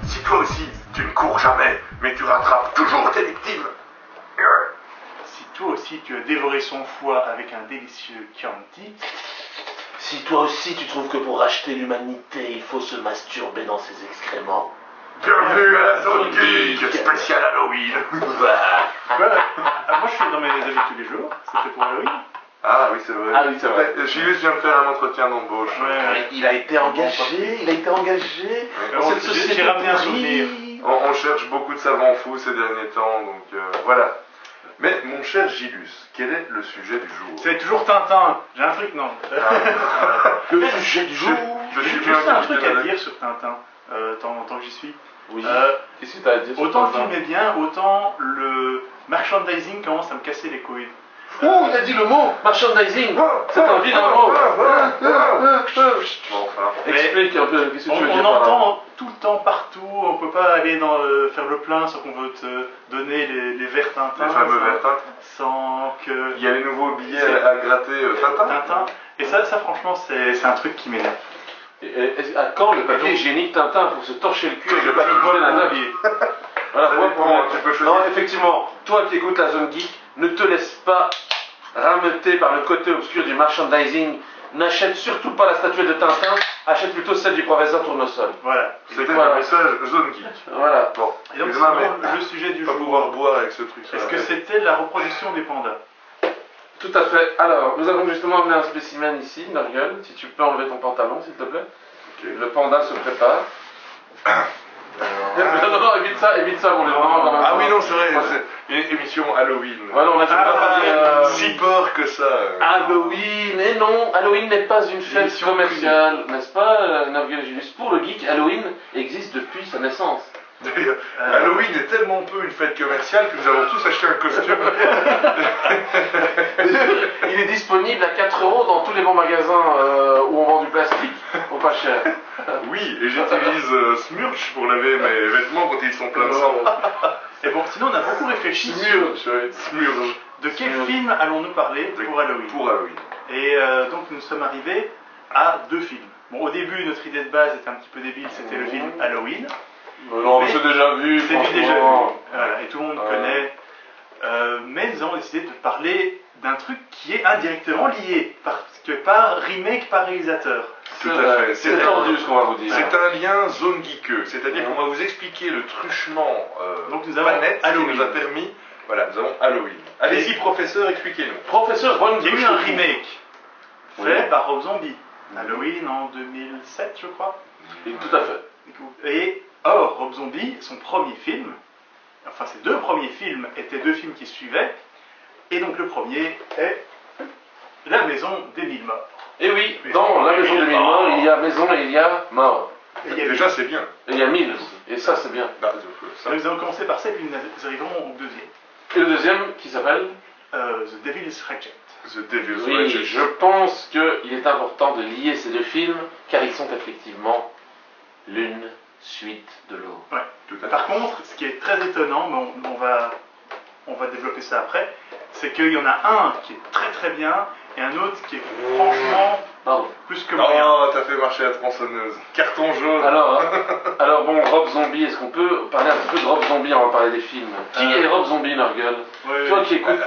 Si toi aussi, tu ne cours jamais, mais tu rattrapes toujours tes victimes. Si toi aussi tu as dévoré son foie avec un délicieux Chianti. Si toi aussi tu trouves que pour racheter l'humanité, il faut se masturber dans ses excréments. Bienvenue à la zone geek, spécial Halloween. Quoi moi je suis dans mes habits tous les jours, c'était pour Halloween. Ah oui, c'est vrai. Ah oui, c'est vrai. Gilles vient de faire un entretien d'embauche. Ouais. Il a été engagé, dans cette société. J'ai ramené un pourrie. souvenir. On cherche beaucoup de savants fous ces derniers temps, donc voilà. Mais mon cher Gilles, quel est le sujet du jour? C'est toujours Tintin. J'ai un truc, non. Le sujet du jour. Je suis J'ai bien juste un truc à capitaine dire sur Tintin, tant que j'y suis. Oui. Euh, Qu'est-ce que t'as à dire sur Autant le Tintin? film est bien, autant le merchandising commence à me casser les couilles. Oh, il a dit le mot merchandising. C'est un vilain mot. Enfin, Explique un peu, qu'est-ce que tu veux On dire par là? entend tout le temps partout, on peut pas aller faire le plein sans qu'on veut te donner les verts Tintin. les fameux verts Tintin. Sans que... Il y a les nouveaux billets à gratter Tintin. Tintin. Et ça franchement, c'est un truc qui m'énerve. À quand le papier hygiénique Tintin pour se torcher le cul avec le papier de la neuf? Voilà, Ça moi, dépend, pour moi. tu peux choisir. Non, effectivement, toi qui écoutes la zone geek, ne te laisse pas rameuter par le côté obscur du merchandising. N'achète surtout pas la statuette de Tintin, achète plutôt celle du professeur Tournesol. Voilà. C'était Voilà. le message zone geek. Voilà. Bon, Et donc, excuse-moi, sinon, mais le sujet du pas jour, pouvoir boire avec ce truc. est-ce que c'était la reproduction des pandas? Tout à fait. Alors, nous avons justement amené un spécimen ici, Nurgle. Si tu peux enlever ton pantalon, s'il te plaît. Ok. Le panda se prépare. Non, évite ça, on est vraiment dans Ah oui, non, c'est vrai, Ouais. c'est une émission Halloween. Voilà, on a déjà pas parlé. Si peur que ça. Halloween, et non, Halloween n'est pas une fête Émission commerciale, n'est-ce pas, Nurgle Julius? Pour le geek, Halloween existe depuis sa naissance. D'ailleurs, Halloween est tellement peu une fête commerciale que nous avons tous acheté un costume. Il est disponible à 4 € dans tous les bons magasins où on vend du plastique, pour pas cher. Oui, et j'utilise Smurch pour laver mes vêtements quand ils sont pleins de sang. Et bon, sinon on a beaucoup réfléchi sur Smurch. de quel film allons-nous parler pour Halloween. Pour Halloween. Et donc nous sommes arrivés à 2 films. Bon, au début, notre idée de base était un petit peu débile, c'était le film Halloween. Non, Mais c'est déjà vu, C'est déjà vu, franchement. voilà, et tout le monde connaît. Mais nous avons décidé de parler d'un truc qui est indirectement lié, parce que par remake, par réalisateur. Tout à fait. C'est tendu ce qu'on va vous dire. C'est un lien zone geekeux, c'est-à-dire qu'on va vous expliquer le truchement Donc nous avons planète qui Halloween. nous a permis. Voilà, nous avons Halloween. Allez-y, professeur, expliquez-nous. Professeur Von Il y a eu un remake Oui. fait par Rob Zombie. Halloween en 2007, je crois. Et tout à fait. Et or, Rob Zombie, son premier film, enfin ses 2 premiers films étaient 2 films qui suivaient, et donc le premier est La Maison des Mille Morts. Et oui, dans la maison des mille morts, il y a maison et il y a mort. Et il y a Déjà, c'est bien. Et il y a 1000 aussi. Et ça, c'est bien. Bah, ça. Donc, nous allons commencer par ça, et puis nous arriverons au deuxième. Et le deuxième qui s'appelle The Devil's Reject. The Devil's Oui, Reject. je pense qu'il est important de lier ces 2 films, car ils sont effectivement l'une suite de l'autre. Ouais. Tout à fait. Par contre, ce qui est très étonnant, mais on va développer ça après, c'est qu'il y en a un qui est très très bien, et un autre qui est franchement Pardon. plus que moyen. Oh, t'as fait marcher la tronçonneuse. Carton jaune. Alors bon, Rob Zombie, est-ce qu'on peut parler un petit peu de Rob Zombie? On va parler des films. Qui est Rob Zombie, Nurgle? Ouais, Toi qui écoutes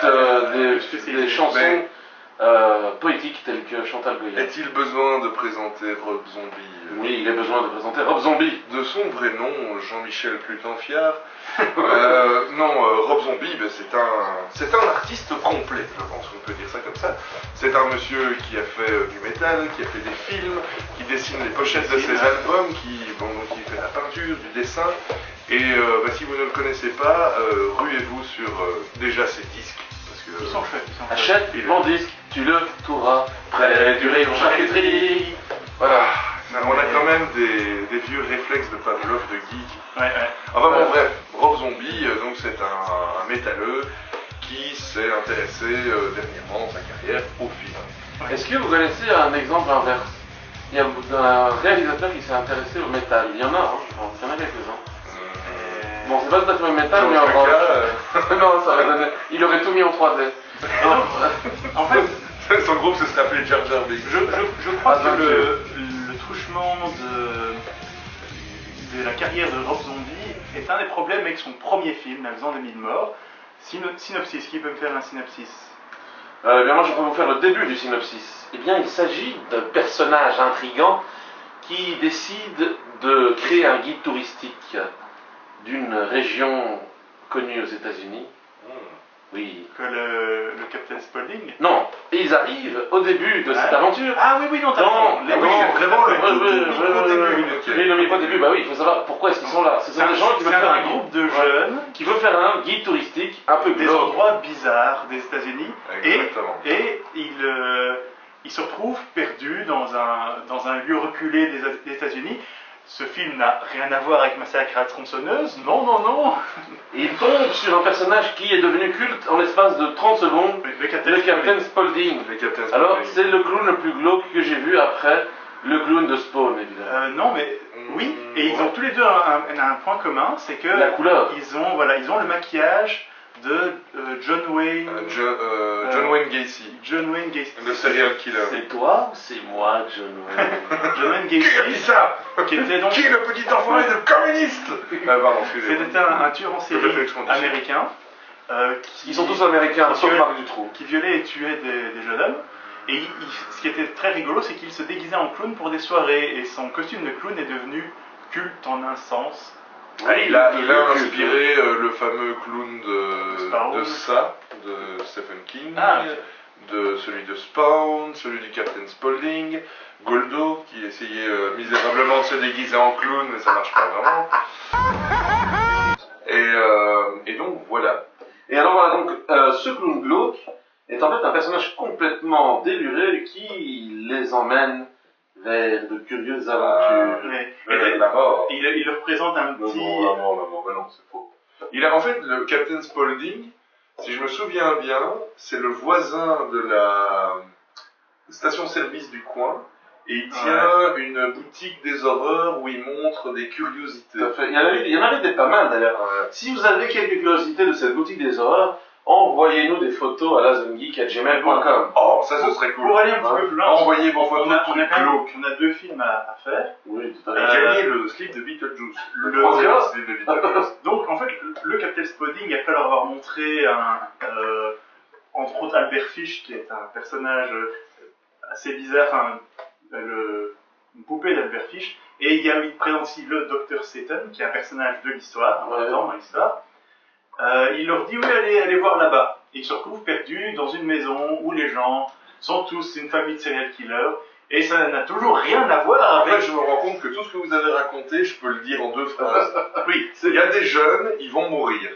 spécialisé. des chansons Mais- poétiques telles que Chantal Goya. Est-il besoin de présenter Rob Zombie Oui, il a besoin de présenter Rob Zombie. De son vrai nom, Jean-Michel Plutanfiard. Rob Zombie, ben, c'est un artiste complet, je pense qu'on peut dire ça comme ça. C'est un monsieur qui a fait du métal, qui a fait des films, qui dessine les pochettes de ses albums, qui fait la peinture, du dessin. Et si vous ne le connaissez pas, ruez-vous sur déjà ses disques. Parce que, Ils sont chouettes, ils sont chouettes. Achète mon disque, tu le trouveras près du rayon charcuterie. Voilà. On a quand même des vieux réflexes de Pavlov de geek. Ouais. Enfin bon, bref, Rob Zombie, donc c'est un métalleux qui s'est intéressé dernièrement dans sa carrière au film. Est-ce que vous connaissez un exemple inverse? Il y a un réalisateur qui s'est intéressé au métal. Il y en a, hein, je pense. Il y en a quelques-uns. Bon, c'est pas tout à fait le métal, George mais en revanche. Lucas, Non, ça aurait donné. Il aurait tout mis en 3D. En fait, son groupe se serait appelé Jar Jar Binks. je crois Ah, que donc, le truchement de la carrière de Rob Zombie est un des problèmes avec son premier film, La Maison des Mille Morts. Synopsis, qui peut me faire un synopsis? Bien, moi, je vais vous faire le début du synopsis. Eh bien, il s'agit d'un personnage intrigant qui décide de créer un guide touristique d'une région connue aux États-Unis. Oui. Que le Captain Spaulding? Non, et ils arrivent au début de cette aventure. Ah oui, non, t'as Non, raison. ah oui, c'est vraiment le tout début. Oui, le micro début, bah oui, il faut savoir pourquoi est-ce qu'ils sont là. Ce sont des gens qui veulent faire un groupe de jeunes qui veulent faire un guide touristique un peu des glauque. endroits bizarres des États-Unis Exactement. et ils se retrouvent perdus dans un lieu reculé des États-Unis. Ce film n'a rien à voir avec Massacre à la tronçonneuse, non. Et il tombe sur un personnage qui est devenu culte en l'espace de 30 secondes, Le Captain Spaulding. Les Captain Alors, Spaulding. c'est le clown le plus glauque que j'ai vu après le clown de Spawn, évidemment. Non, mais oui, et ils ont tous les deux un point commun, c'est que La couleur. ils ont le maquillage de John Wayne Gacy, John Wayne Gacy. le serial killer. C'est toi ou c'est moi, John Wayne? John Wayne Qui a dit Gacy, ça? qui était donc Qui est le petit enfoiré de communiste? Pardon, excusez-moi. c'était un tueur en série réflexe conditionné. américain Ils sont tous américains, Qui sauf viole- Marc Dutroux. qui violait et tuait des jeunes hommes. Et ce qui était très rigolo, c'est qu'il se déguisait en clown pour des soirées. Et son costume de clown est devenu culte en un sens. Il a inspiré le fameux clown de Stephen King, Ah, de celui de Spawn, celui du Captain Spaulding, Goldo qui essayait misérablement de se déguiser en clown mais ça marche pas vraiment. Et donc voilà. Et alors voilà, donc ce clown glauque est en fait un personnage complètement déluré qui les emmène vers de curieuses aventures. La mort. Il représente un petit. Non, c'est faux. En fait, le Captain Spaulding, si je me souviens bien, c'est le voisin de la station-service du coin, et il tient une boutique des horreurs où il montre des curiosités. Tout à fait. Il y en avait des pas mal d'ailleurs. Si vous avez quelques curiosités de cette boutique des horreurs, envoyez-nous des photos à lazongeek@gmail.com. Oh, ça ce serait cool. Pour aller un petit peu plus loin, Envoyez vos on photos a, de on, a trucs quand même- glauques. on a 2 films à faire. Oui, tout à Et fait. gagner le slip de Beetlejuice. Le Le- troisième slip de Beetlejuice. Donc en fait, le Captain Spaulding, après leur avoir montré entre autres Albert Fish, qui est un personnage assez bizarre, une poupée d'Albert Fish, et il présente aussi le Dr Satan, qui est un personnage de l'histoire, important dans l'histoire. Il leur dit oui, allez voir là-bas. Et ils se retrouvent perdus dans une maison où les gens sont tous une famille de serial killers, et ça n'a toujours rien à voir En fait, avec. je me rends compte que tout ce que vous avez raconté, je peux le dire en 2 phrases. Oui, Il y a des jeunes, ils vont mourir.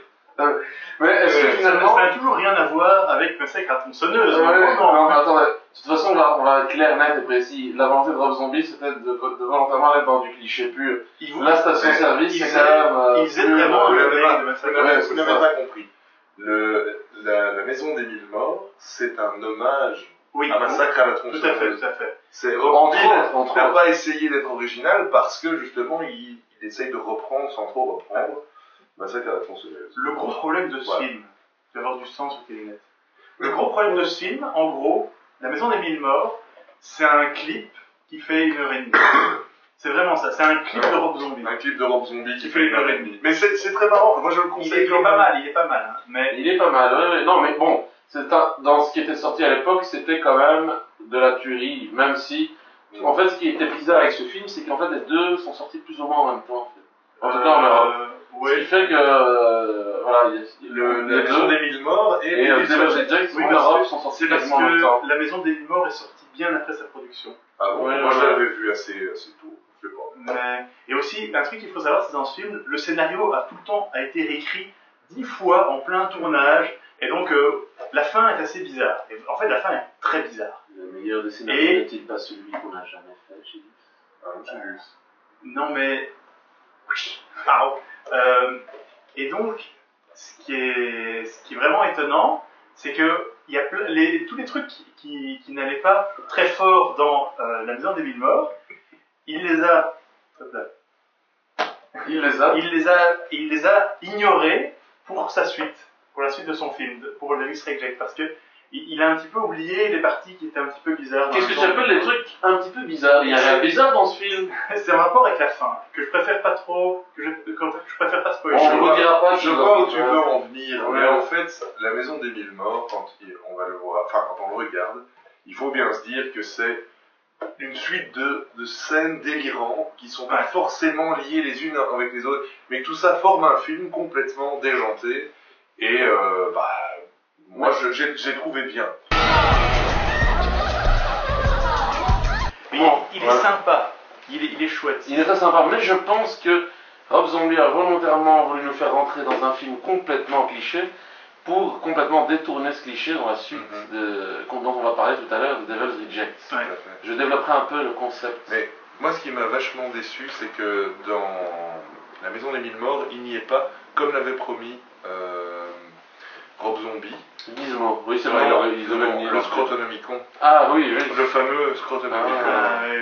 Mais est-ce que finalement. ça n'a toujours rien à voir avec Massacre à la tronçonneuse. Ouais, Non. mais attendez, de toute façon, on va être clair, net et précis. La volonté de Rob Zombie, c'était de volontairement être dans du cliché pur. La station-service, c'est quand même. Ils faisaient vraiment Vous un n'avez remake pas, de Massacre. vous n'avez pas compris. La Maison des Mille Morts, c'est un hommage Oui, à Massacre à la tout à fait, tronçonneuse. tout à fait. C'est Entre Zombie autres. n'a pas essayé d'être original parce que justement il essaye de reprendre sans trop reprendre Massacre à la tronçonneuse. Le gros problème de ce Voilà. film, tu vas avoir du sens sur tes lunettes. Le gros problème de ce film, en gros, La Maison des Mille Morts, c'est un clip qui fait 1h30. C'est vraiment ça, c'est un clip de Rob Zombie. Un clip de Rob Zombie qui Qui fait fait 1h30. Mais c'est très marrant, moi je le Il conseille est pas mal, hein, mais Il est pas mal, ouais. Non, mais bon, dans ce qui était sorti à l'époque, c'était quand même de la tuerie, même si. En fait, ce qui était bizarre avec ce film, c'est qu'en fait, les deux sont sortis plus ou moins en même temps, en fait. En tout cas, en Europe. Ce qui oui. fait que. Voilà, il y a La les Maison deux. des Mille Morts Et Divergent Jack, Oui, en parce Europe, que- sont sortis C'est parce quasiment en même temps. que La Maison des Mille Morts est sortie bien après sa production. Ah bon, Ouais, moi je ouais. l'avais vu assez tôt, je sais pas. Et aussi, un truc qu'il faut savoir, c'est dans ce film, le scénario a tout le temps été réécrit 10 fois en plein tournage, et donc la fin est assez bizarre. Et, en fait, la fin est très bizarre. Le meilleur des scénarios Et- n'est-il pas celui qu'on n'a jamais fait, j'ai dit. Ah, j'ai vu. Non mais... Oui. Pardon. Et donc, ce qui est vraiment étonnant, c'est que il y a tous les trucs qui n'allaient pas très fort dans La Maison des Mille Morts, il les a... Hop là. Il les a. il les a ignorés pour sa suite, pour la suite de son film, pour Lewis Reject, parce que il a un petit peu oublié les parties qui étaient un petit peu bizarres. Qu'est-ce que tu appelles les trucs un petit peu bizarres? Il y a rien de bizarre dans ce film. C'est un rapport avec la fin, que je préfère pas trop, que je préfère pas spoiler. On ne dira pas. Je vois où tu veux en venir, Ouais. mais en fait, La Maison des Mille Morts, quand on va le voir, enfin quand on le regarde, il faut bien se dire que c'est une suite de scènes délirantes qui sont pas forcément liées les unes avec les autres, mais que tout ça forme un film complètement déjanté. Et moi j'ai trouvé bien. Mais il est sympa, il est chouette. Il est très sympa, mais je pense que Rob Zombie a volontairement voulu nous faire rentrer dans un film complètement cliché pour complètement détourner ce cliché dans la suite dont on va parler tout à l'heure, de Devil's Reject. Ouais. Je développerai un peu le concept. Mais moi, ce qui m'a vachement déçu, c'est que dans La Maison des Mille Morts, il n'y est pas, comme l'avait promis Rob Zombie. Gizmo, oui c'est vrai, ils avaient mis le Scrotonomicon. Ah oui, oui. Le fameux Scrotonomicon.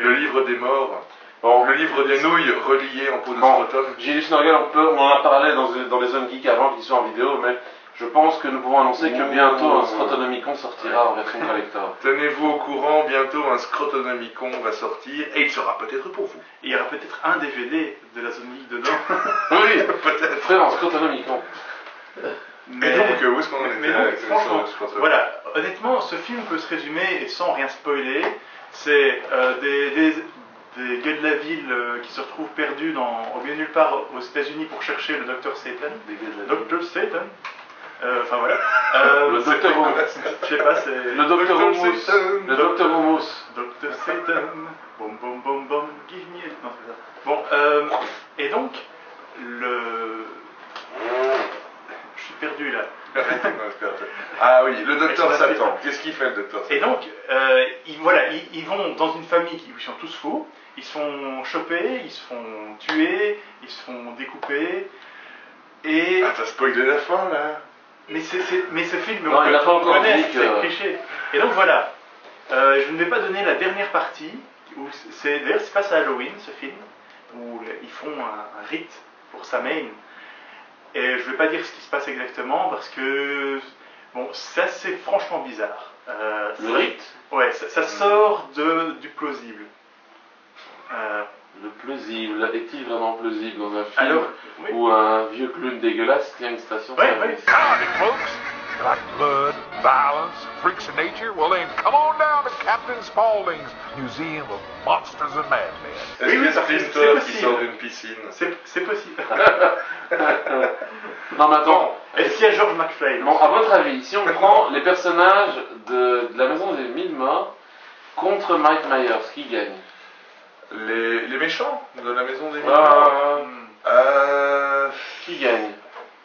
Le livre des morts. Bon, Le livre des nouilles reliées en peau de scrotum. Gilles Snorgel, on en a parlé dans les zones geeks avant qu'ils soient en vidéo, mais je pense que nous pouvons annoncer que bientôt un Scrotonomicon sortira en version collector. Tenez-vous au courant, bientôt un Scrotonomicon va sortir, et il sera peut-être pour vous. Et il y aura peut-être un DVD de la zone geek dedans. Oui, Peut-être. frère en Scrotonomicon. Mais, Et donc, où est-ce qu'on en était mais donc, avec franchement, ce Scrotonomicon? voilà, honnêtement, ce film peut se résumer, et sans rien spoiler, c'est des gars de la ville qui se retrouvent perdus au milieu de nulle part aux États-Unis pour chercher le Dr Satan. Dr Satan. Enfin voilà. Le Docteur Homus. Je sais pas, c'est. Le Docteur Homus. Le Docteur Homus. Dr Satan. Bom bom bom bom. Give me. Non, c'est ça. Bon, et donc, je suis perdu là. Ah oui, le Docteur Satan. Qu'est-ce qu'il fait, le Docteur Satan? Et donc, ils vont dans une famille qui sont tous fous, ils se font choper, ils se font tuer, ils se font découper, et... Ah, t'as spoilé la fin, là? Mais ce film, Non, il n'a pas encore dit que... c'est cliché. Et donc voilà, je ne vais pas donner la dernière partie, d'ailleurs c'est passe à Halloween, ce film, où ils font un rite pour Samhain. Et je ne vais pas dire ce qui se passe exactement parce que bon, ça c'est franchement bizarre. Le rite? Ouais, ça sort du plausible. Le plausible, est-il vraiment plausible dans un film Alors, oui. où un vieux clown dégueulasse tient une station Ouais, service? Howdy, folks. You like blood, violence, freaks of nature? Well, then come on down to Captain Spaulding's Museum of Monsters and Madmen. Est-ce Oui, qu'il y a parce que c'est Splinter qui possible. sort d'une piscine? C'est possible. Non, mais attends. Est-ce qu'il y a George McFly? Bon, à votre avis, si on prend les personnages de la Maison des Mille Morts contre Mike Myers, qui gagne? Les méchants de La Maison des Mille Morts? Qui gagne?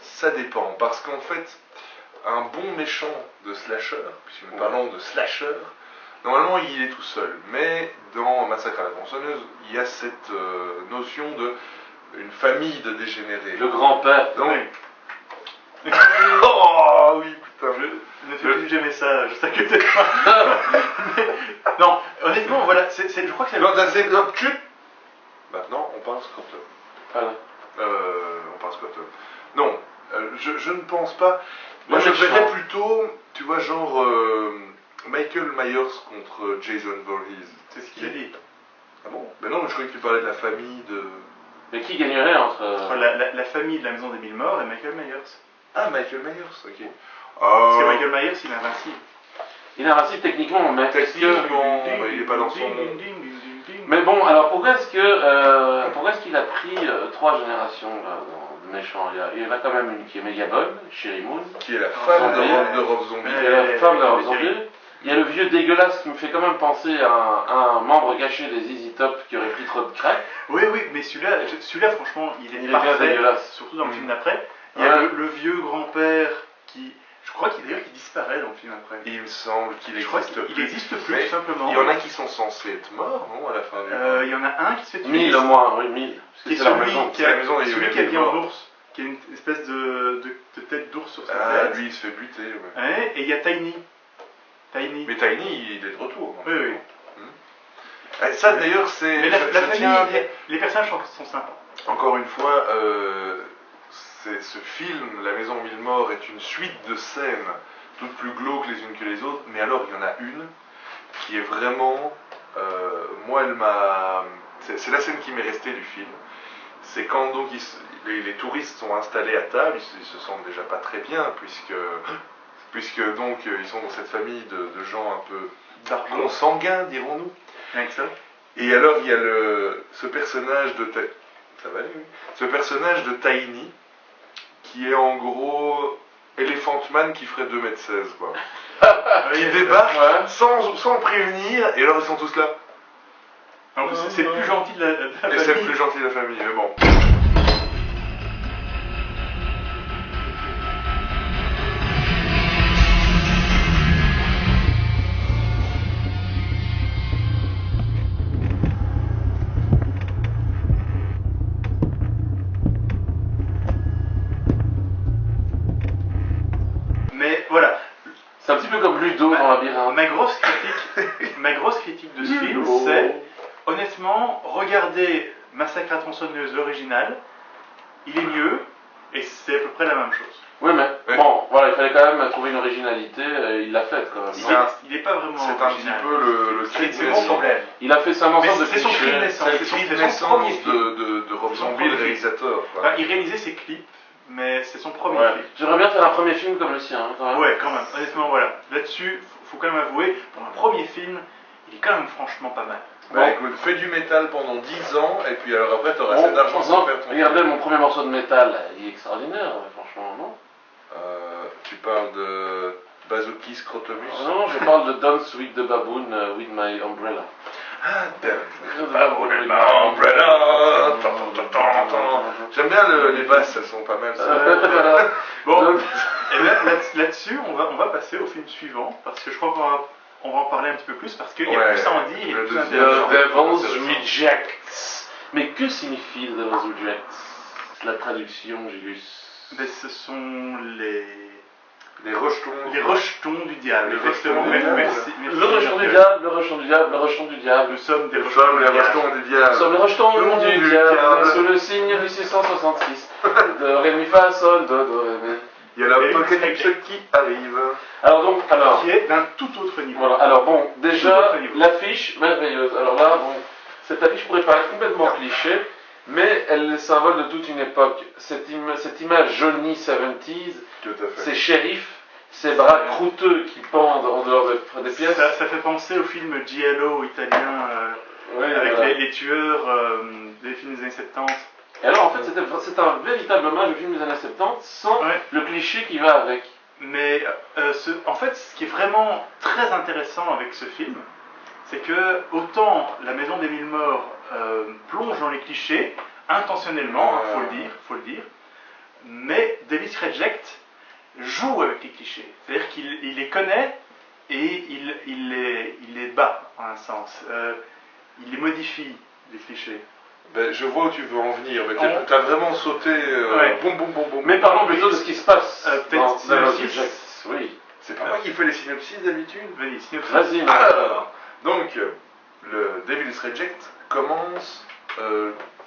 Ça dépend, parce qu'en fait, un bon méchant de slasher, puisque nous parlons de slasher, normalement il est tout seul. Mais dans Massacre à la tronçonneuse, il y a cette notion de une famille de dégénérés. Le grand-père. Donc, oh oui, putain. Ne fais plus que j'aimais ça, je t'inquiète pas. Non, honnêtement, voilà, je crois que c'est Non, t'as c'est hop, chut. Maintenant, on parle Scrotum. Voilà. On parle Scrotum. Non, je ne pense pas. Moi, Le je méchant. verrais plutôt, tu vois, genre Michael Myers contre Jason Voorhees. C'est ce qu'il J'ai dit. dit. Ah bon? Ben non, mais je croyais que tu parlais de la famille de. Mais qui gagnerait entre... Entre la famille de la Maison des Mille Morts et Michael Myers. Ah, Michael Myers, ok. Parce que Michael Myers, il est invincible. Il est invincible techniquement, mais est-ce que... Techniquement, il est pas dans son monde. Mais bon, alors pourquoi est-ce qu'il a pris 3 générations là, de méchants? Il y en a quand même une qui est méga bonne, Sherry Moon. Qui est la femme de Rob Zombie. Il y a la femme de Rob Zombie. Il y a le vieux dégueulasse qui me fait quand même penser à un membre gâché des Easy Top qui aurait pris trop de crack. Oui, mais celui-là, franchement, il est Il est bien parfait, dégueulasse. surtout dans le film d'après. Il y a Ouais. le vieux grand-père qui... Je crois qu'il disparaît dans le film après. Il me semble qu'il Je crois existe qu'il plus. n'existe plus, Mais tout simplement. il y en a qui sont censés être morts, non, à la fin du Il y en a un qui se fait tuer. 1000 au moins, oui, 1000. Parce que Qui est c'est la celui maison. qui C'est la maison des celui qui Mille habille en Morts. ours, qui a une espèce de tête d'ours sur sa Ah, tête. lui, il se fait buter, ouais. Ouais, et il y a Tiny. Tiny. Mais Tiny, il est de retour. Oui, oui. Ça, d'ailleurs, c'est. Mais la je famille, tiens à- les personnages sont sympas. encore une fois, ce film, La Maison aux Mille Morts, est une suite de scènes, toutes plus glauques les unes que les autres, mais alors il y en a une qui est vraiment... moi, elle m'a... C'est la scène qui m'est restée du film. C'est quand donc les touristes sont installés à table, ils se sentent déjà pas très bien, puisque donc ils sont dans cette famille de gens un peu consanguins, dirons-nous. Avec ça. Et alors il y a ce personnage de ça va aller, oui. Ce personnage de Tiny qui est en gros Elephant Man qui ferait 2,16 m quoi. Qui débarque sans prévenir, et alors ils sont tous là. En plus, c'est le plus gentil de la famille. Et c'est le plus gentil de la famille, mais bon. Mais voilà, C'est un petit peu comme Ludo dans Labyrinthe. ma grosse critique de ce film, c'est, honnêtement, regardez Massacre à tronçonneuse, l'original, il est mieux, et c'est à peu près la même chose. Oui, mais bon, voilà, il fallait quand même trouver une originalité, et il l'a faite quand même. Il n'est pas vraiment C'est un petit original. peu le cri C'est de mon naissance. problème. Il a fait sa ensemble de C'est son cri de clichés. naissance. C'est son C'est son naissance premier film. de Rob C'est son Zombie, premier le film. réalisateur. quoi. Enfin, il réalisait ses clips, mais c'est son premier Ouais. film. J'aimerais bien faire un premier film comme le sien, hein, quand même. Ouais, quand même. Honnêtement, voilà. Là-dessus, faut quand même avouer, pour un premier film, il est quand même franchement pas mal. Bah Bon. écoute, fais du métal pendant 10 ans, et puis alors après t'auras Bon, assez d'argent pour faire ton regardez mon premier morceau de métal, il est extraordinaire, franchement, non? Tu parles de Bazooki Scrotomus. Non, je parle de Dance with the Baboon with my umbrella. Ah, damn. Baboon and my umbrella. J'aime bien les basses, elles sont pas mal. Ça. Voilà. Bon, Donc, et là-dessus, on va passer au film suivant, parce que je crois qu'on va en parler un petit peu plus, parce qu'il y a Ouais, plus à en dire, il est le plus deuxième. intéressant. The Devil's Rejects. Mais que signifie The Devil's Rejects? La traduction, Gilus. Mais ce sont les rejetons. rejetons du diable. Les Exactement. rejetons du diable. Merci. Le rejeton du diable, le rejeton du diable, le rejeton du diable. Nous sommes des Nous rejetons sommes les du diable. rejetons du diable. Nous sommes les rejetons Du du diable. diable, sous le signe du 666. De ré mi fa sol do ré mi. Il y a l'apocalypse qui arrive. Alors, Qui est d'un tout autre niveau. voilà, alors bon, Tout déjà, autre niveau. l'affiche, merveilleuse. Alors là, bon, cette affiche pourrait paraître complètement cliché, mais elle est le symbole de toute une époque. Cette image Johnny 70s, Tout à fait. ces shérifs, ces bras croûteux qui pendent en dehors des pièces. Ça fait penser au film Giallo italien Ouais, avec voilà. les tueurs des films des années 70. Et alors en fait, c'est un véritable hommage au film des années 70 sans Ouais. le cliché qui va avec. Mais en fait, ce qui est vraiment très intéressant avec ce film, c'est que autant La Maison des Mille Morts plonge dans les clichés, intentionnellement, faut le dire, mais Devil's Reject joue avec les clichés. C'est-à-dire qu'il les connaît et il les bat, en un sens. Il les modifie, les clichés. Ben, je vois où tu veux en venir, mais On- t'as vraiment sauté. Ouais. Boum, boum, boum, boum. Mais parlons plutôt de ce qui se passe peut-être dans Devil's synopsis. Rejects. Oui. C'est pas moi qui fais les synopsis d'habitude. Vas-y, synopsis. Vas-y. Alors, donc, le Devil's Reject commence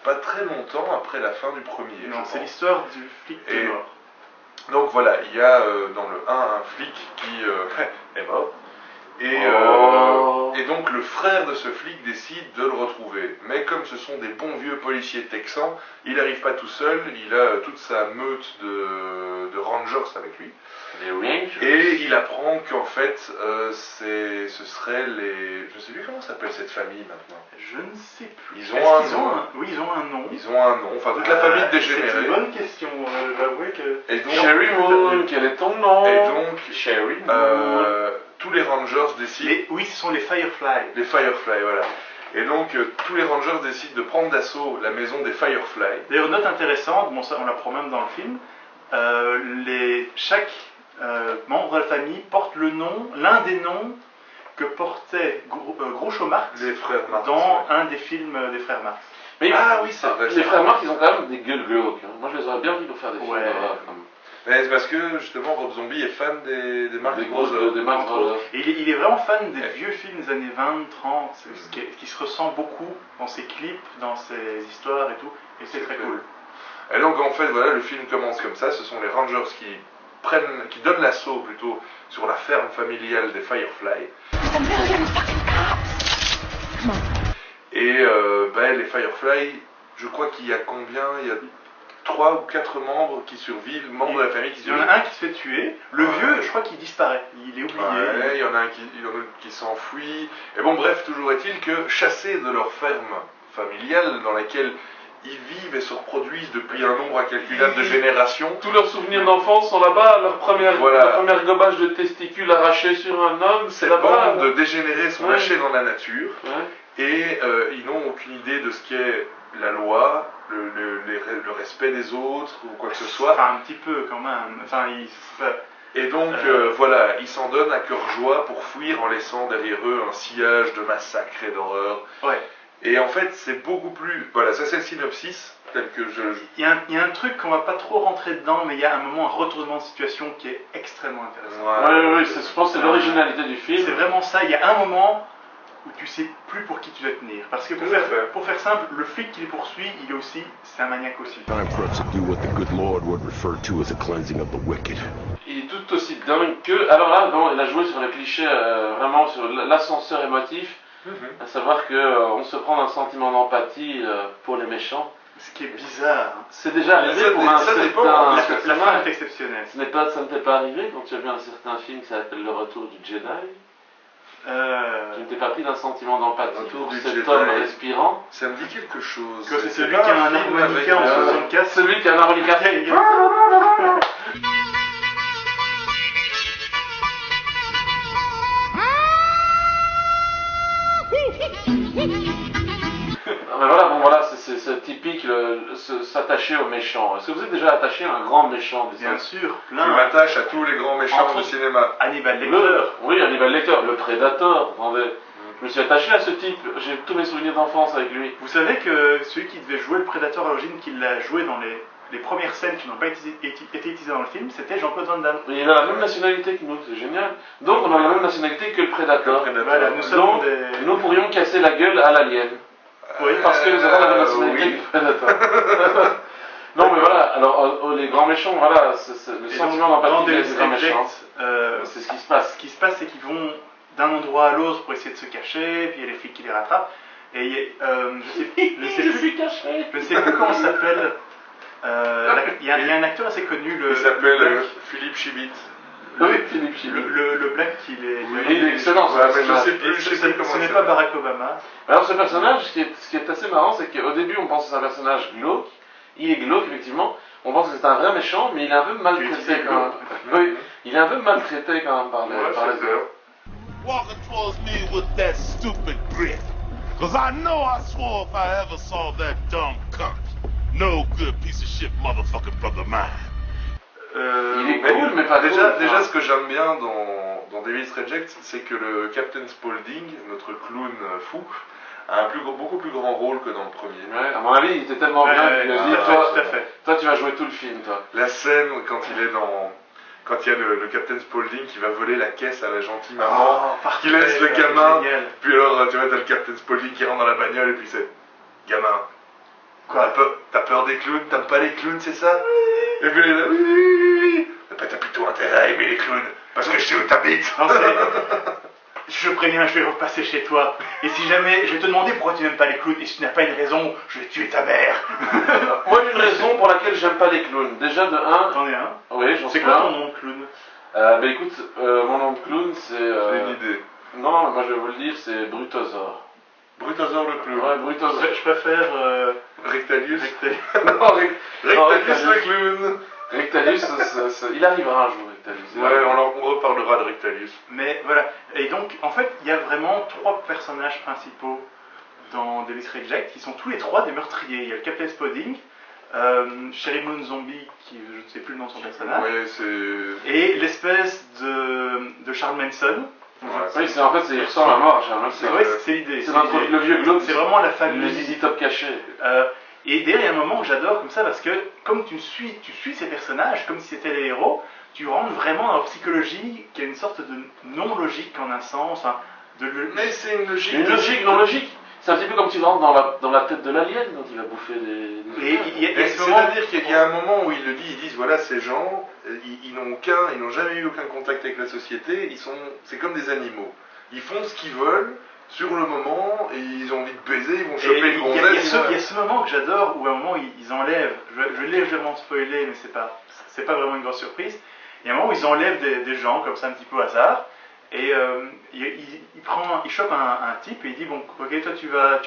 pas très longtemps après la fin du premier. Non, je c'est pense. l'histoire du flic qui est Et- mort. Donc voilà, il y a dans le 1 un flic qui est mort. Oh. Et donc le frère de ce flic décide de le retrouver. Mais comme ce sont des bons vieux policiers texans, il n'arrive pas tout seul, il a toute sa meute de rangers avec lui. Les Rangers. Et il apprend qu'en fait, ce serait les... Je sais plus comment s'appelle cette famille maintenant. Je ne sais plus. Ils ont Est-ce un qu'ils nom. Oui, ils ont un nom. Ils ont un nom, enfin toute la famille C'est dégénérée. une bonne question. J'avoue que. Et donc, Sherry Moon, quel est ton nom? et donc Sherry Moon. tous les rangers décident... Oui, ce sont les Firefly. Les Firefly, voilà. Et donc, tous les rangers décident de prendre d'assaut la maison des Firefly. D'ailleurs, note intéressante, bon, ça on l'apprend même dans le film, chaque membre de la famille porte l'un des noms que portait Groucho Marx Les frères Marx. dans un des films des frères Marx. Mais Ah oui, c'est vrai. les frères Marx, ils ont quand même des gueules glauques. Hein. Moi, je les aurais bien pris pour faire des films Ouais. d'horreur, comme Mais c'est parce que, justement, Rob Zombie est fan des Marx des grosses, Brothers. des Marx Entre autres. Brothers. Et il est vraiment fan des Ouais. vieux films des années 20, 30, ce qui se ressent beaucoup dans ses clips, dans ses histoires et tout. Et c'est très cool. Et donc en fait, voilà, le film commence comme ça. Ce sont les Rangers qui donnent l'assaut plutôt sur la ferme familiale des Firefly. Et les Firefly, je crois qu'il y a combien? Il y a 3 ou 4 membres qui survivent, membres de la famille qui Il y en survivent. a un qui se fait tuer, le vieux, je crois qu'il disparaît, il est oublié. Ouais, il y en a un qui s'enfuit. Et bon, bref, toujours est-il que chassés de leur ferme familiale dans laquelle ils vivent et se reproduisent depuis un nombre incalculable de générations. Tous leurs souvenirs d'enfance sont là-bas, leur première gobage de testicules arrachés sur un homme, c'est Cette là-bas. bande de dégénérés sont lâchés dans la nature Ouais. et ils n'ont aucune idée de ce qu'est la loi, le respect des autres ou quoi que ce soit. Enfin, un petit peu quand même. Enfin, Et donc, voilà, ils s'en donnent à cœur joie pour fuir en laissant derrière eux un sillage de massacres et d'horreurs. Ouais. Et en fait, c'est beaucoup plus... Voilà, ça c'est le synopsis, tel que Il y a un truc qu'on va pas trop rentrer dedans, mais il y a un moment, un retournement de situation qui est extrêmement intéressant. Oui, je pense que c'est l'originalité du film. C'est vraiment ça, il y a un moment où tu sais plus pour qui tu dois tenir. Parce que pour faire simple, le flic qui les poursuit, c'est un maniaque aussi. Time for us to do what the good Lord would refer to as a cleansing of the wicked. Il est tout aussi dingue que... Alors là, bon, il a joué sur le cliché, vraiment sur l'ascenseur émotif, à savoir qu'on se prend un sentiment d'empathie pour les méchants. Ce qui est bizarre. C'est déjà arrivé ça, pour ça un dépend. certain... La fin est exceptionnelle. Ça ne t'est pas arrivé quand tu as vu un certain film qui s'appelle Le Retour du Jedi? Tu ne t'es pas pris d'un sentiment d'empathie Retour pour du cet Jedi. homme respirant? Ça me dit quelque chose. Que c'est celui qui a un harmonica en 64. Celui qui a un harmonica. Mais voilà, c'est typique, s'attacher aux méchants. Est-ce que vous êtes déjà attaché à un grand méchant? Bien sûr, Je plein. m'attache à tous les grands méchants Entre du autres, cinéma. Hannibal Lecter. Oui, Hannibal Lecter, le Predator, attendez. Je me suis attaché à ce type, j'ai tous mes souvenirs d'enfance avec lui. Vous savez que celui qui devait jouer le Predator à l'origine, qui l'a joué dans les premières scènes qui n'ont pas été utilisées dans le film, c'était Jean-Claude Van Damme. Il a la même nationalité que nous, c'est génial. Donc on a la même nationalité que le Predator. Voilà, nous sommes Donc, des... nous pourrions casser la gueule à l'alien. Oui, Parce que nous avons la même nationalité oui. que le Predator. Non mais voilà, alors les grands méchants, voilà, c'est le Et sentiment donc, dans d'empathie des Devil's grands méchants. Reject, C'est ce qui se passe. ce qui se passe, c'est qu'ils vont d'un endroit à l'autre pour essayer de se cacher, puis il y a les flics qui les rattrapent. Et je sais plus comment ça s'appelle. Il y a un acteur assez connu, Il s'appelle le black, Philippe Chibit. Oui, Philippe Chibit. le black qui est... Oui, il est excellent. Ouais, mais je personnage. sais plus, Ce n'est pas Barack Obama. Alors ce personnage, ce qui est assez marrant, c'est qu'au début on pense que c'est un personnage glauque. Il est glauque effectivement. On pense que c'est un vrai méchant, mais il est un peu maltraité quand même. Oui, il est un peu maltraité quand même par les autres. Walking towards me with that stupid grit. Cause I know I swore if I ever saw that dumb cunt, no good piece of shit motherfucking brother mine. Il est cool, mais pas déjà, cool, déjà hein. ce que j'aime bien dans Devil's Reject, c'est que le Captain Spaulding, notre clown fou, a beaucoup plus grand rôle que dans le premier. Ouais, à mon avis, il était tellement bien qu'il a dit, tout à fait. toi tu vas jouer tout le film, toi. La scène quand il y a le Captain Spaulding qui va voler la caisse à la gentille maman, qui laisse le gamin, puis alors tu vois t'as le Captain Spaulding qui rentre dans la bagnole et puis c'est gamin. Quoi, t'as peur des clowns, t'aimes pas les clowns, c'est ça? Et puis il est là, oui. T'as plutôt intérêt à aimer les clowns, parce que je sais où t'habites. Non, je préviens, je vais repasser chez toi. Et si jamais, je vais te demander pourquoi tu n'aimes pas les clowns, et si tu n'as pas une raison, je vais tuer ta mère. Moi j'ai une raison pour laquelle j'aime pas les clowns. Déjà de 1. T'en es un? Oui, j'en sais C'est quoi ton nom de clown? Bah écoute, mon nom de clown c'est... J'ai une idée. Non, moi je vais vous le dire, c'est Brutosaur. Brutosaur le clown. Ouais, Brutosaur. Je préfère... Rectalius. Non, Rectalius le clown. Rectalius, il arrivera un jour, Rectalius. Ouais, on reparlera de Rectalius. Mais voilà, et donc en fait il y a vraiment 3 personnages principaux dans Devil's Reject qui sont tous les 3 des meurtriers. Il y a le Captain Spaulding, Sherry Moon Zombie, qui je ne sais plus le nom de son personnage, Ouais, c'est... et l'espèce de Charles Manson. Ouais, Oui, il ressemble à mort, j'ai C'est vrai, c'est l'idée. C'est le vieux glauque. C'est vraiment la Le famille. zizi top caché. Et d'ailleurs, il y a un moment que j'adore comme ça parce que comme tu suis ces personnages comme si c'était les héros, tu rentres vraiment dans leur psychologie qui a une sorte de non-logique en un sens. Hein, Mais c'est une logique. Une logique non logique. C'est un petit peu comme tu rentres dans la tête de l'alien quand il va bouffer des Et il y a ce moment- C'est-à-dire qu'il y a un moment où ils le disent, ils disent voilà, ces gens, ils n'ont jamais eu aucun contact avec la société, c'est comme des animaux. Ils font ce qu'ils veulent sur le moment et ils ont envie de baiser, ils vont Et choper il le y, gonzesse. a ce moment que j'adore où à un moment ils enlèvent, je vais légèrement spoiler mais c'est pas vraiment une grosse surprise, il y a un moment où ils enlèvent des gens comme ça un petit peu au hasard et il chope un type et il dit bon ok toi tu vas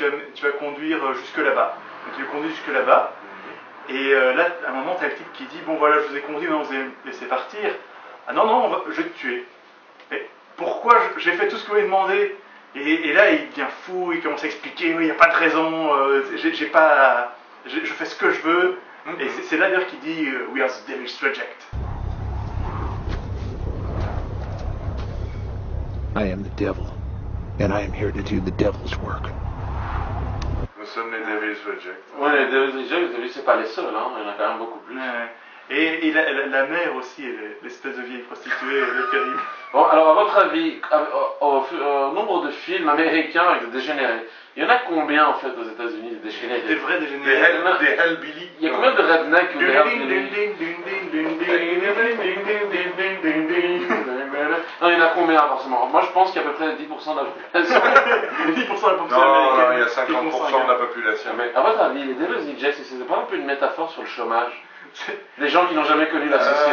conduire jusque là-bas, donc il le conduit jusque là-bas et là à un moment t'as le type qui dit bon voilà je vous ai conduit maintenant vous allez me laisser partir, ah non je vais te tuer, mais pourquoi j'ai fait tout ce que vous m'avez demandé? Et là, il devient fou, il commence à expliquer, oui, il n'y a pas de raison, je fais ce que je veux. Et c'est là d'ailleurs qu'il dit, we are the devil's reject. I am the devil, and I am here to do the devil's work. Nous sommes les Devil's Reject. Ouais, les Devil's Reject, c'est pas les seuls, hein, il y en a quand même beaucoup plus. Et la mère aussi, l'espèce de vieille prostituée, elle est terrible. Bon, alors à votre avis, au nombre de films américains avec des dégénérés, il y en a combien en fait aux États-Unis des dégénérés? Des vrais Des dégénérés. Hellbilly. Il y a combien de rednecks ou de hellbilly? Non, il y en a combien forcément? Moi je pense qu'il y a à peu près 10% de la population. 10% de la population Non, américaine. il y a 50% de la population. Mais à votre avis, les Devil's Rejects, c'est pas un peu une métaphore sur le chômage? Les gens qui n'ont jamais connu la société.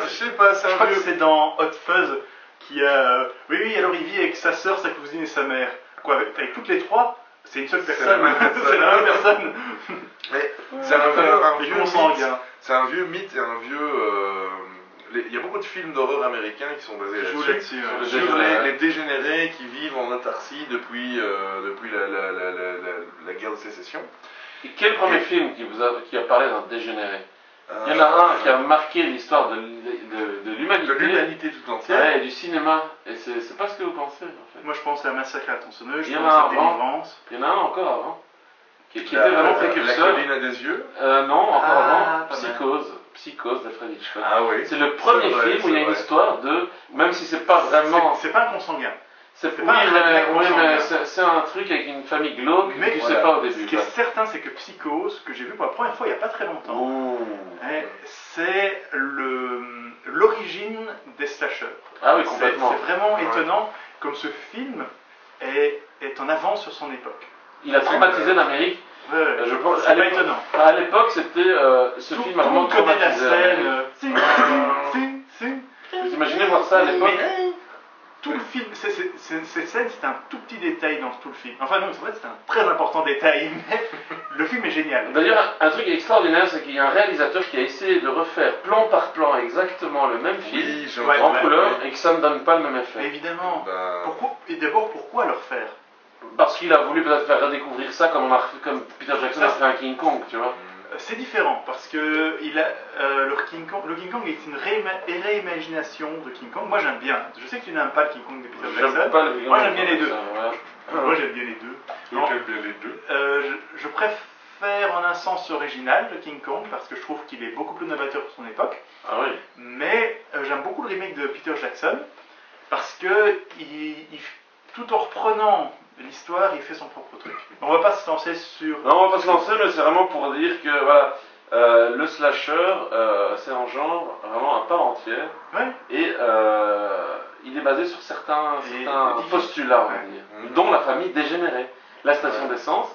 Je sais pas, c'est Je un crois que vieux. c'est dans Hot Fuzz qui a. Oui, alors il vit avec sa sœur, sa cousine et sa mère. Quoi, avec toutes les trois, c'est une seule C'est personne. la même personne. C'est la même personne. Mais c'est un Et vieux consanguin. C'est un vieux mythe et un vieux. Il y a beaucoup de films d'horreur américains qui sont basés Je joue là-dessus. là-dessus. ouais. Sur les dégénérés qui vivent en autarcie depuis la guerre de sécession. Et quel premier film qui a parlé d'un dégénéré? Il y en a un qui a marqué l'histoire de l'humanité. De l'humanité tout entière. Ouais, et du cinéma. Et c'est pas ce que vous pensez en fait. Moi je pense à Massacre à la tronçonneuse, je Il y en pense a à un avant. Délivrance. Il y en a un encore avant. Qui était La vraiment précurseur. colline à des yeux. Non, encore Ah, avant. pas mal. Psychose d'Alfred Hitchcock. Ah oui. C'est le premier C'est vrai, film où il y a c'est une vrai. histoire de. Même si c'est pas vraiment. C'est pas un consanguin. C'est c'est pas un redneck oui, consanguin. mais c'est un truc avec une famille glauque Mais que tu voilà. sais pas au Ce début. qui est quoi. certain, c'est que Psychose, que j'ai vu pour la première fois il n'y a pas très longtemps, Ouh. c'est l'origine des slashers. Ah oui, C'est complètement. vraiment Ouais. étonnant comme ce film est en avance sur son époque. Il a traumatisé l'Amérique. Je pense. C'est pas étonnant. À l'époque, c'était ce Tout film le a vraiment monde connaît la traumatisé scène. l'Amérique. Vous imaginez voir ça à l'époque? Mais tout le film, cette scène, c'est un tout petit détail dans tout le film. Enfin non, c'est vrai, c'est un très important détail, mais le film est génial. D'ailleurs, un truc extraordinaire, c'est qu'il y a un réalisateur qui a essayé de refaire plan par plan exactement le même film Oui, j'ai Ouais, en entendu couleur parler. et que ça ne donne pas le même Mais effet. évidemment. Ben, Pourquoi, et d'abord, pourquoi le refaire? Parce qu'il a voulu peut-être faire redécouvrir ça comme Peter Jackson a fait un King Kong, tu vois. C'est différent parce que le King Kong est une réimagination de King Kong. Moi j'aime bien. Je sais que tu n'aimes pas le King Kong de Peter J'aime Jackson. pas le Moi j'aime bien les deux. Ouais. Moi j'aime bien les deux. donc j'aime bien les deux. Je préfère en un sens original le King Kong parce que je trouve qu'il est beaucoup plus novateur pour son époque. Ah oui. Mais j'aime beaucoup le remake de Peter Jackson parce que tout en reprenant l'histoire, il fait son propre truc. On va pas se lancer sur. Non, on va pas se lancer, mais c'est vraiment pour dire que voilà, le slasher, c'est un genre vraiment à part entière. Ouais. Et il est basé sur certains difficile. postulats, on va Ouais. dire, Mhm. dont la famille dégénérée, la station d'essence,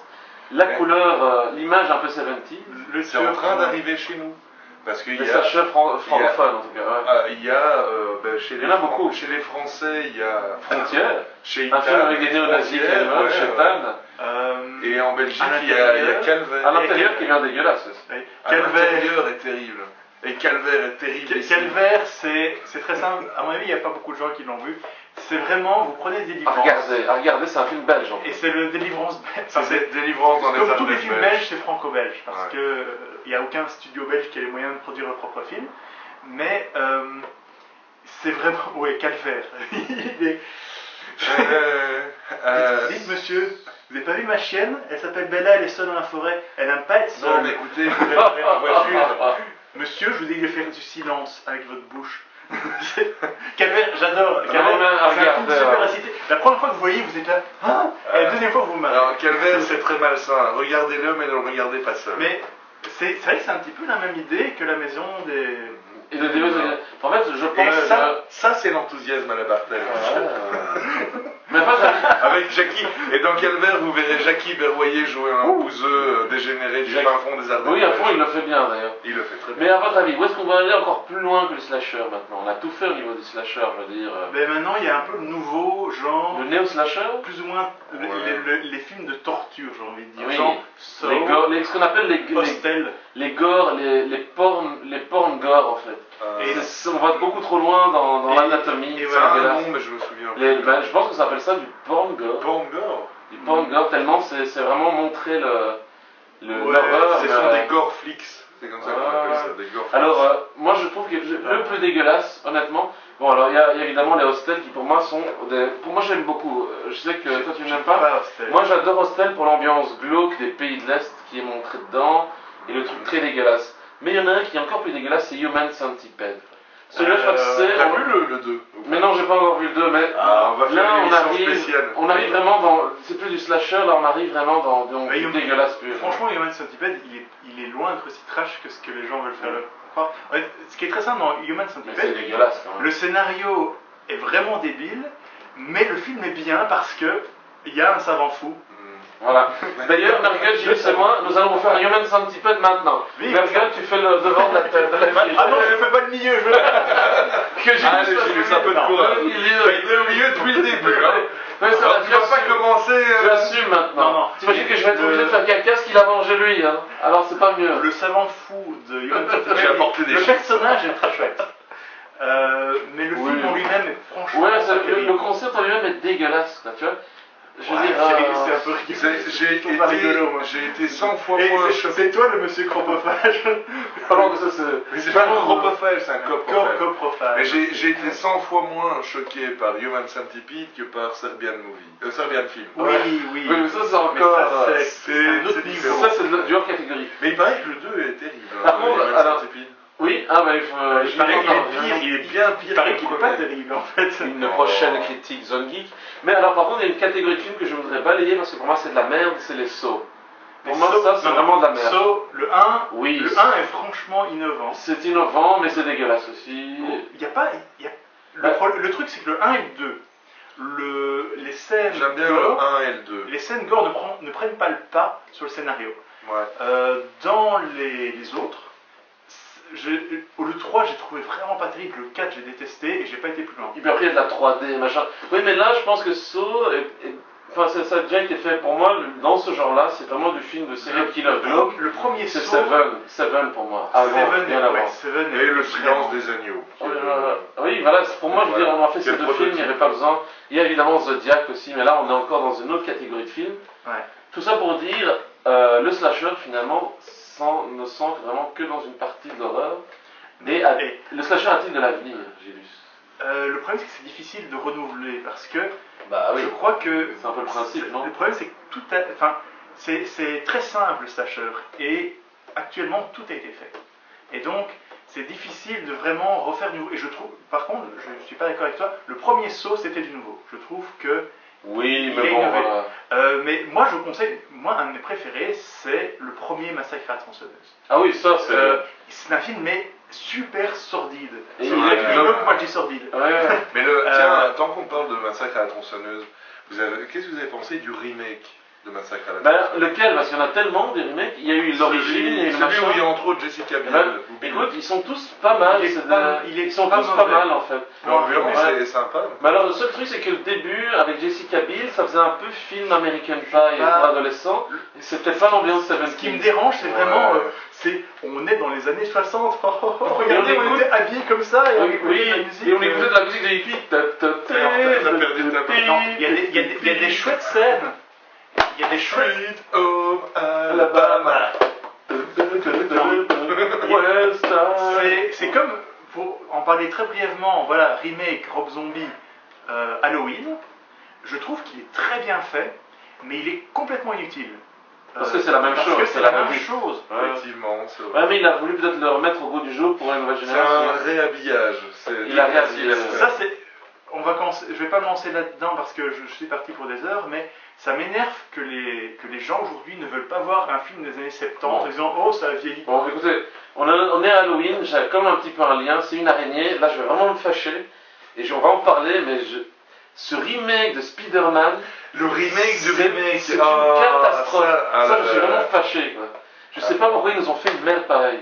la couleur, l'image un peu 70s, Le C'est en train d'arriver chez nous. Parce qu'il les y a. slashers francophones en tout cas. Ouais. Il y a chez Il y en a beaucoup. Chez les Français, il y a Frontière, chez un film Ital, avec des néo-nazis qui Frontière, émeuvent, ouais, chez ouais. Tan. Et en Belgique, À il y a l'intérieur. Calvaire. À l'intérieur qui vient dégueulasse. À l'intérieur est terrible. Et Calvaire est terrible. ici. Calvaire, c'est très simple. À mon avis, il n'y a pas beaucoup de gens qui l'ont vu. C'est vraiment, vous prenez Délivrance. Regardez, c'est un film belge en fait. Et c'est le Délivrance belge. Ça, c'est délivrance dans les Comme Alpes tous les films belges. belges, c'est franco-belge. Parce Ouais. que il n'y a aucun studio belge qui a les moyens de produire leur propre film. Mais c'est vraiment. Oui, Calvaire. Il est- Dites, monsieur, vous n'avez pas vu ma chienne? Elle s'appelle Bella, elle est seule dans la forêt. Elle n'aime pas être seule. Non, mais écoutez, vous avez une voiture. Monsieur, je vous ai dit de faire du silence avec votre bouche. Calvaire, j'adore. Vraiment Calvaire, à c'est un film regarder, super ouais. incité. La première fois que vous voyez, vous êtes là, ah, et la deuxième fois, vous vous marrez. Alors, Calvaire, c'est très malsain. Regardez-le, mais ne le regardez pas seul. Mais c'est vrai que c'est un petit peu la même idée que la maison des... Et de David, en fait, je Et pense ça c'est l'enthousiasme à la Bartel. mais pas Avec Jackie. Et dans Calvaire, vous verrez Jackie Berroyer jouer un bouseux dégénéré du fin fond des Ardennes. Oui, à fond, il le fait bien d'ailleurs. Il le fait très bien. Mais à votre avis, où est-ce qu'on va aller encore plus loin que le slasher maintenant? On a tout fait au niveau du slasher, je veux dire. Mais maintenant, il y a un peu le nouveau genre, Le néo-slasher? plus ou moins Ouais. les films de torture, j'ai envie de dire. Oui. Genre, Saw, Les gore, ce qu'on appelle les Hostel. gore, les porn gore en fait. On va beaucoup trop loin dans Et- l'anatomie. et c'est Ça a un dégueulasse. nom, mais je me souviens plus. Ben, je pense que ça s'appelle ça du porn gore. Porn gore. Du porn gore, tellement c'est vraiment montrer Ouais, l'horreur. ce mais, sont des gore flicks. C'est comme ça qu'on Ouais. appelle ça, des gore flicks. Alors, moi je trouve que le plus dégueulasse, honnêtement, bon alors il y a évidemment les hostels qui pour moi sont pour moi j'aime beaucoup. Je sais que toi tu n'aimes pas. Hostel. Moi j'adore Hostel pour l'ambiance glauque des pays de l'Est qui est montré dedans et le truc très dégueulasse. Mais il y en a un qui est encore plus dégueulasse, c'est Human Centipede. Celui-là je crois que c'est... T'as vu le 2? Mais non, j'ai pas encore vu le 2, mais Ah, on va faire là une on émission arrive, spéciale. on arrive vraiment dans... C'est plus du slasher, là on arrive vraiment dans Mais du Human- dégueulasse pur. Franchement, Human Centipede, il est loin d'être aussi trash que ce que les gens veulent faire le croire. En fait, ce qui est très simple dans Human Mais c'est Centipede, dégueulasse quand même. le scénario est vraiment débile, mais le film est bien parce que il y a un savant fou. Voilà. D'ailleurs, Merguez, Gilles et moi, nous allons vous faire un Human Centipede maintenant. Oui, Merguez, tu fais le devant de la tête. Ah non, je ne fais pas le milieu, je Que Gilles Allez, fasse Gilles, le ça peut milieu. te courir. Le milieu. T'as été au milieu depuis le début, hein. Ouais, ça va, Alors, tu vas pas commencer... Tu assumes maintenant. Non, non. T'imagines que je vais être obligé de faire caca ce qu'il a mangé lui, hein. Alors c'est pas mieux. Le savant fou de Human Centipede, J'ai apporté des le chiffres. personnage est très chouette. Mais le Oui. film en lui-même est franchement... Ouais, pas le terrible. concept en lui-même est dégueulasse, quoi, tu vois. Je veux Ouais, dire, c'est un peu rigolo. J'ai Pas rigolo, moi. été 100 fois Et moins c'est choqué. toi le monsieur cropophage. parlons de ça, c'est... Mais c'est pas un coprophage, c'est un coprophage. Mais Coprophage. j'ai été 100 fois moins choqué par Human Centipede que par Serbian Movie. Serbian Film. Oui, oui. Oui, mais ça c'est Mais encore... ça, c'est- c'est un autre c'est niveau. Ça c'est du hors catégorie. Mais il paraît que le 2 est terrible. Par contre, Human alors- Centipede. Oui, ah bah il faut... Il paraît qu'il encore- est pire, Il est bien pire. Il paraît que qu'il le est pas premier. terrible en fait. Une prochaine critique Zone Geek. Mais alors par contre il y a une catégorie de films que je voudrais balayer parce que pour moi c'est de la merde, c'est les sauts. Pour moi ça c'est vraiment de la merde. So, le 1, Oui. le 1 est franchement innovant. C'est innovant mais c'est dégueulasse aussi. Il y a pas, le truc c'est que le 1 et le 2, les scènes J'aime bien gore, le 1 et le 2. les scènes gore ne prennent pas le pas sur le scénario. Ouais. Dans les autres, le 3 j'ai trouvé vraiment pas terrible, le 4 j'ai détesté et j'ai pas été plus loin. Et puis après il y a de la 3D machin. Oui mais là je pense que Saw, enfin ça a déjà été fait pour moi, dans ce genre-là c'est vraiment du film de serial killer glauque. Le premier C'est Saw, Seven pour moi. Avant, bien avant. Seven Et le silence des agneaux. Oui, voilà, pour moi, je veux dire, on a fait ces Quel deux films, il n'y avait pas besoin. Il y a évidemment Zodiac aussi, mais là, on est encore dans une autre catégorie de films. Ouais. Tout ça pour dire, le slasher, finalement, ne s'ancre vraiment que dans une partie de l'horreur. Et le slasher a-t-il de l'avenir, Gilles? Le problème c'est que c'est difficile de renouveler parce que Bah oui, je crois que c'est un peu le principe, non? le problème c'est que c'est très simple le slasher et actuellement tout a été fait. Et donc c'est difficile de vraiment refaire du nouveau. Et je trouve, par contre, je ne suis pas d'accord avec toi, le premier Saw c'était du nouveau. Je trouve que Oui, il mais est bon, innové. voilà. mais moi je conseille, un de mes préférés c'est le premier Massacre à la tronçonneuse. Ah oui, ça, c'est... C'est un film mais super sordide. Et C'est il vrai est que glauque. moi je dis sordide. Ouais. Mais tiens, tant qu'on parle de Massacre à la tronçonneuse, qu'est-ce que vous avez pensé du remake de Massacre à la Ben, tronçonneuse? lequel? Parce qu'il y en a tellement des remakes. Il y a eu l'origine, il y a eu le Celui machin. où il y a entre autres Jessica Biel. Ben, ou Biel. écoute, ils sont tous pas mal. Ils sont tous pas mal en fait. L'ambiance Ouais. est sympa. Mais alors le seul truc c'est que le début avec Jessica Biel ça faisait un peu film American Pie pour adolescents. C'était pas l'ambiance Ce 70s. qui me dérange, c'est vraiment, Ouais. on est dans les années 60. Regardez, Et on on écoute- était habillés comme ça et on Oui, écoutait de la oui, musique. et on écoutait de la musique de hippie. T'as perdu ta part. Non, il y a des chouettes scènes. Il y a des chouettes. Sweet Home Alabama. West Side. C'est comme, pour en parler très brièvement, voilà, remake Rob Zombie Halloween. Je trouve qu'il est très bien fait, mais il est complètement inutile. Parce que c'est la même parce chose, que c'est c'est la la même même vie. chose. Effectivement, c'est vrai. Ouais, mais il a voulu peut-être le remettre au goût du jour pour une nouvelle C'est génération. un réhabillage. Il a réhabillé. Ça, c'est. On va commencer. Je vais pas me lancer là-dedans parce que je suis parti pour des heures, mais ça m'énerve que les gens aujourd'hui ne veulent pas voir un film des années 70 Bon. en disant oh ça a vieilli. Bon, écoutez, on est à Halloween, j'ai comme un petit peu un lien, c'est une araignée, là je vais vraiment me fâcher, et on va en parler, mais ce remake de Spider-Man, Le remake du c'est remake. c'est une catastrophe. Ça, je suis là, vraiment là. fâché, quoi. Je sais pas pourquoi ils nous ont fait une merde pareille.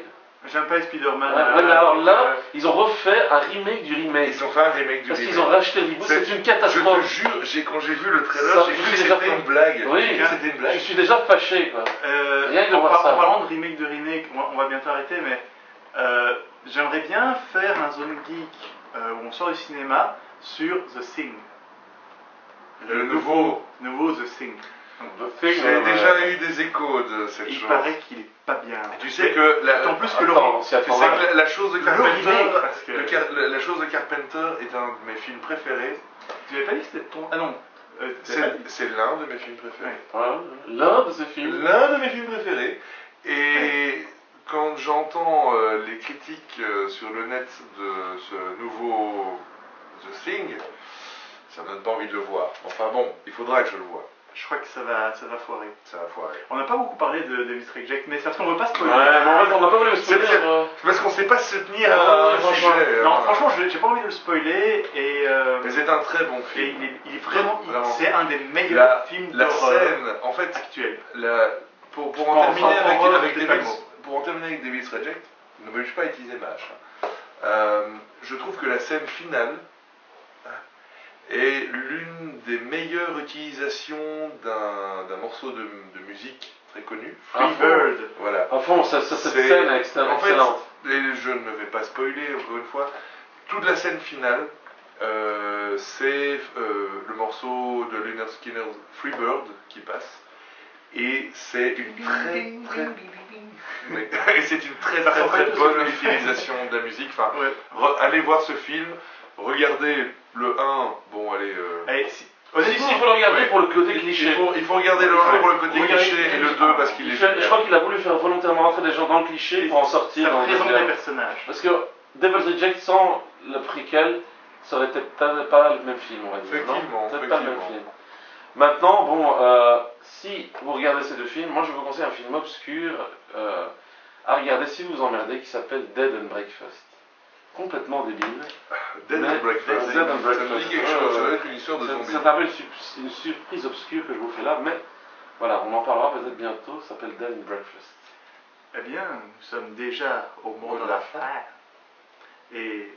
J'aime pas les Spider-Man. Ouais, mais alors là, ils ont refait un remake du remake. Ils ont fait un remake du Parce remake. qu'ils ont racheté le reboot, c'est une Je te catastrophe. jure, quand j'ai vu le trailer, Ça, j'ai je cru que suis déjà c'était pas- une blague. Oui, J'ai cru que c'était une Je blague. suis déjà fâché, quoi. Rien que de en, voir ça. en parlant de remake, on va bientôt arrêter, mais j'aimerais bien faire un zone geek où on sort du cinéma sur The Thing. Le nouveau. The Thing. The Thing, J'ai déjà eu des échos de cette Il chose. paraît qu'il est pas bien. Tu sais que D'autant plus que le Attends, si tu attends, sais que la chose de Carpenter, remake, parce que- la chose de Carpenter est un de mes films préférés. Tu avais pas dit que c'était ton. Ah non. C'est l'un de mes films préférés. voilà, l'un de ces films. L'un de mes films préférés. Et quand j'entends les critiques sur le net de ce nouveau The Thing, ça me donne pas envie de le voir. Enfin bon, il faudra que je le voie. Je crois que ça va foirer. Ça va foirer. On n'a pas beaucoup parlé de Davis Reject, mais c'est parce qu'on veut pas Ouais, spoiler. mais en fait, on n'a pas voulu le spoiler. C'est parce qu'on sait pas se tenir à un franchement. sujet. Non, hein. franchement, j'ai pas envie de le spoiler et. Mais c'est un très bon Et film. il est vraiment. Vraiment. C'est un des meilleurs films La d'horreur scène, en fait, actuels. pour Non, en terminer enfin, avec, horreur, avec c'est pas le Devil's, mot. pour en terminer avec Devil's Reject, ne me juge pas utiliser mâche. Je trouve que la scène finale est l'une des meilleures utilisations d'un morceau de musique très connu. Ah, Freebird. Voilà. À fond, cette C'est- scène est excellente. En fait, je ne vais pas spoiler encore une fois. Toute la scène finale, c'est le morceau de Lynyrd Skynyrd's Freebird qui passe. Et c'est une très mais- et c'est une très Ça très ressemble très à tout bonne ce que- utilisation de la musique. Enfin, Ouais. allez voir ce film, regardez le 1. Bon, allez. Allez, Honnêtement, il faut le regarder Ouais. pour le côté cliché. Il faut regarder le 1 pour le côté Regardez- cliché et le 2 parce qu'il est Je génial. crois qu'il a voulu faire volontairement rentrer des gens dans le cliché pour en sortir. ça dans le présente deuxième. les personnages. Parce que Devil's Reject sans le prequel, ça aurait peut-être pas le même film, on va dire. Effectivement, non peut-être pas le même effectivement. film. Maintenant, bon, si vous regardez ces deux films, moi je vous conseille un film obscur à regarder si vous vous emmerdez qui s'appelle Dead and Breakfast. Complètement débile. Dead Mais- and Breakfast. Dead and Ça me Breakfast. dit quelque chose, ça doit être une histoire de zombies. C'est un peu une surprise obscure que je vous fais là, mais voilà, on en parlera peut-être bientôt, ça s'appelle Dead and Breakfast. Eh bien, nous sommes déjà au mot de la fin. Et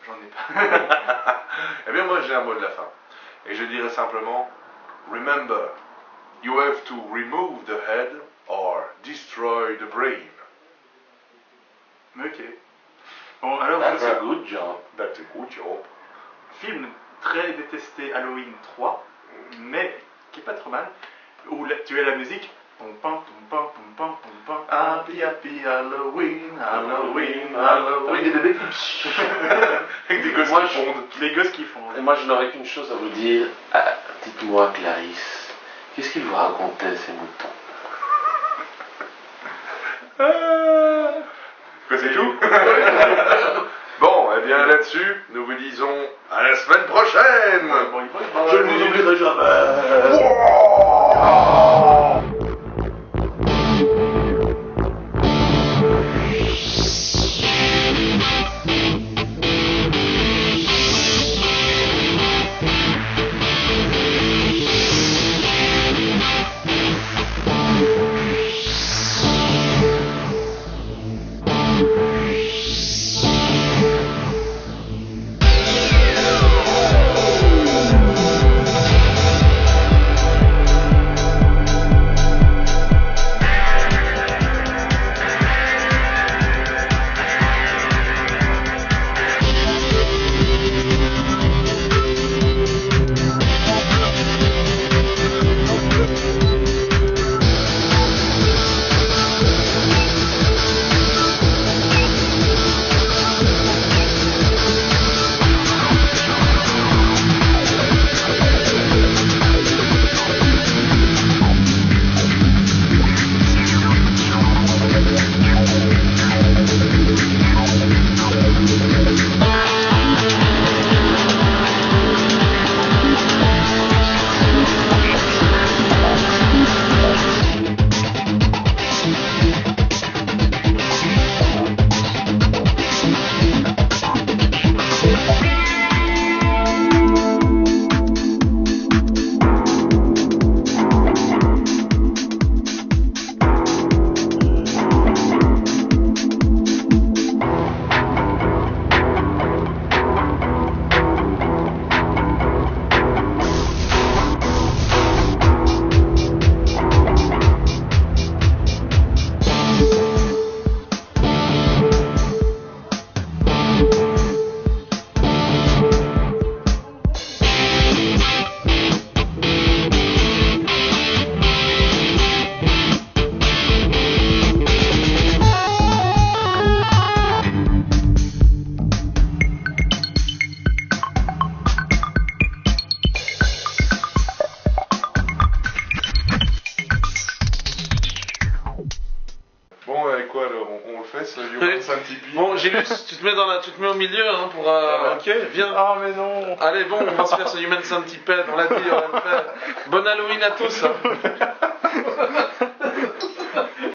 j'en ai pas. Eh bien, moi j'ai un mot de la fin. Et je dirais simplement Remember, you have to remove the head or destroy the brain. Ok. Bon, alors, That's a good job. That's a good job. film très détesté Halloween 3, mais qui est pas trop mal, où tu as la musique. Pom, pam, pom, pam, pom, pam, pom, pam. Happy, happy Halloween, Halloween, Halloween. Avec des bébés. Avec des gosses Moi, qui fondent. Les gosses qui font. Et moi, je n'aurais qu'une chose à vous dire. Ah, dites-moi, Clarisse, qu'est-ce qu'ils vous racontaient, ces moutons? Quoi, c'est tout? Bon, eh bien là-dessus, nous vous disons à la semaine prochaine. Je ne vous oublierai jamais. Wow. Mais- Centipede. Bon, Gilles, tu te mets au milieu hein, pour. Ok, viens. Ah, mais non. Allez, bon, on va se faire ce Human Centipede, on l'a dit, on va le faire. Bon Halloween à tous. Hein.